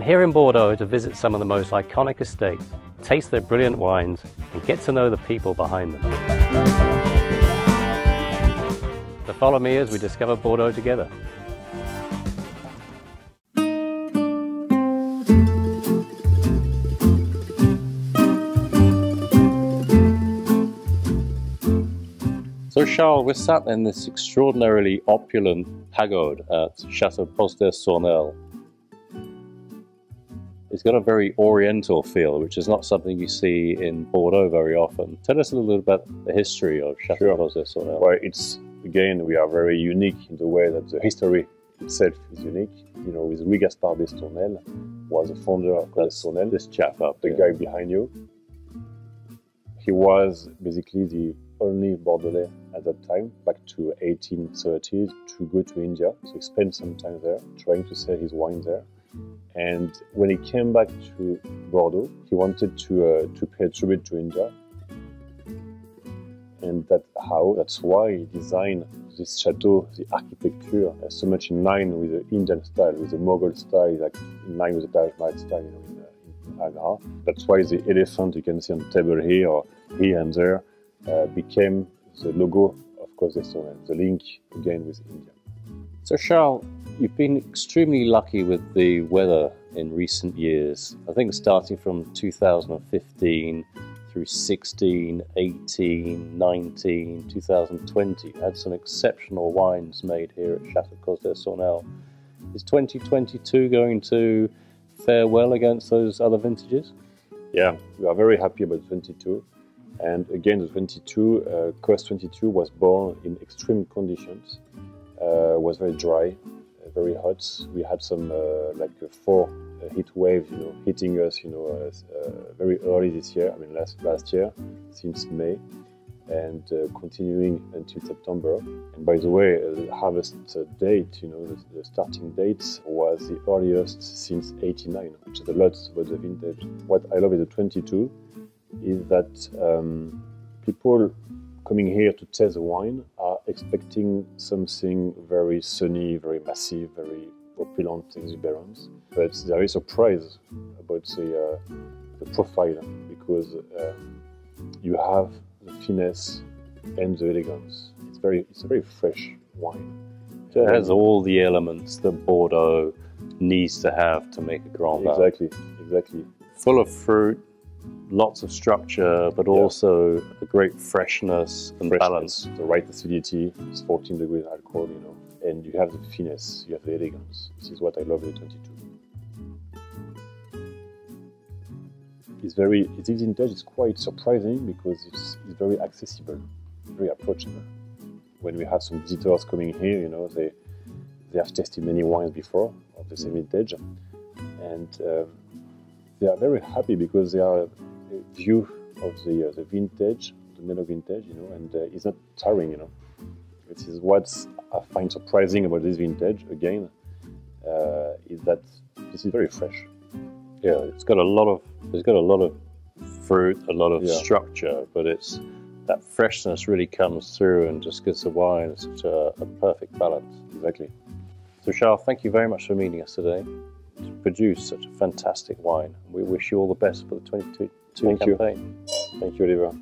here in Bordeaux to visit some of the most iconic estates, taste their brilliant wines, and get to know the people behind them. So follow me as we discover Bordeaux together. So Charles, we're sat in this extraordinarily opulent pagode at Château Cos. It's got a very oriental feel, which is not something you see in Bordeaux very often. Tell us a little bit about the history of Château Cos. Well, it's, again, we are very unique in the way that the history itself is unique. You know, with Louis Gaspard d'Estournel, was the founder of Clos. This chap up, the guy behind you. He was basically the only Bordelais at that time, back to 1830s, to go to India. So he spent some time there, trying to sell his wine there. And when he came back to Bordeaux, he wanted to pay tribute to India. And that's why he designed this chateau, the architecture, so much in line with the Indian style, with the Mughal style, like in line with the Taj Mahal style, you know, in Agra. That's why the elephant you can see on the table here or here and there became the logo of Clos, the link again with India. So Charles, you've been extremely lucky with the weather in recent years. I think starting from 2015 through 16, 18, 19, 2020, you had some exceptional wines made here at Château Cos. Is 2022 going to fare well against those other vintages? Yeah, we are very happy about 22. And again, the 22, Cos 22 was born in extreme conditions. Was very dry, very hot. We had some like 4 heat waves, you know, hitting us, you know, very early this year. I mean, last year, since May, and continuing until September. And by the way, the harvest date, you know, the starting date was the earliest since '89, which is a lot about the vintage. What I love with the 22 is that people coming here to taste the wine are expecting something very sunny, very massive, very opulent, exuberant. But there is a surprise about the profile, because you have the finesse and the elegance. It's a very fresh wine. So it has all the elements that Bordeaux needs to have to make a Grand Vin. Exactly. Full of fruit, lots of structure, but also a great freshness and balance. The right acidity, it's 14 degrees alcohol, you know, and you have the finesse, you have the elegance. This is what I love with the 22. This vintage is quite surprising because it's very accessible, very approachable. When we have some visitors coming here, you know, they have tasted many wines before of the same vintage, and they are very happy because they are a view of the vintage, the Merlot vintage, you know, and it's not tiring, you know. This is what I find surprising about this vintage, again, is that this is very fresh. Yeah, it's got a lot of fruit, a lot of structure, but that freshness really comes through and just gives the wine such a perfect balance. Exactly. So Charles, thank you very much for meeting us today to produce such a fantastic wine. We wish you all the best for the 2022 campaign. Thank you, Oliver.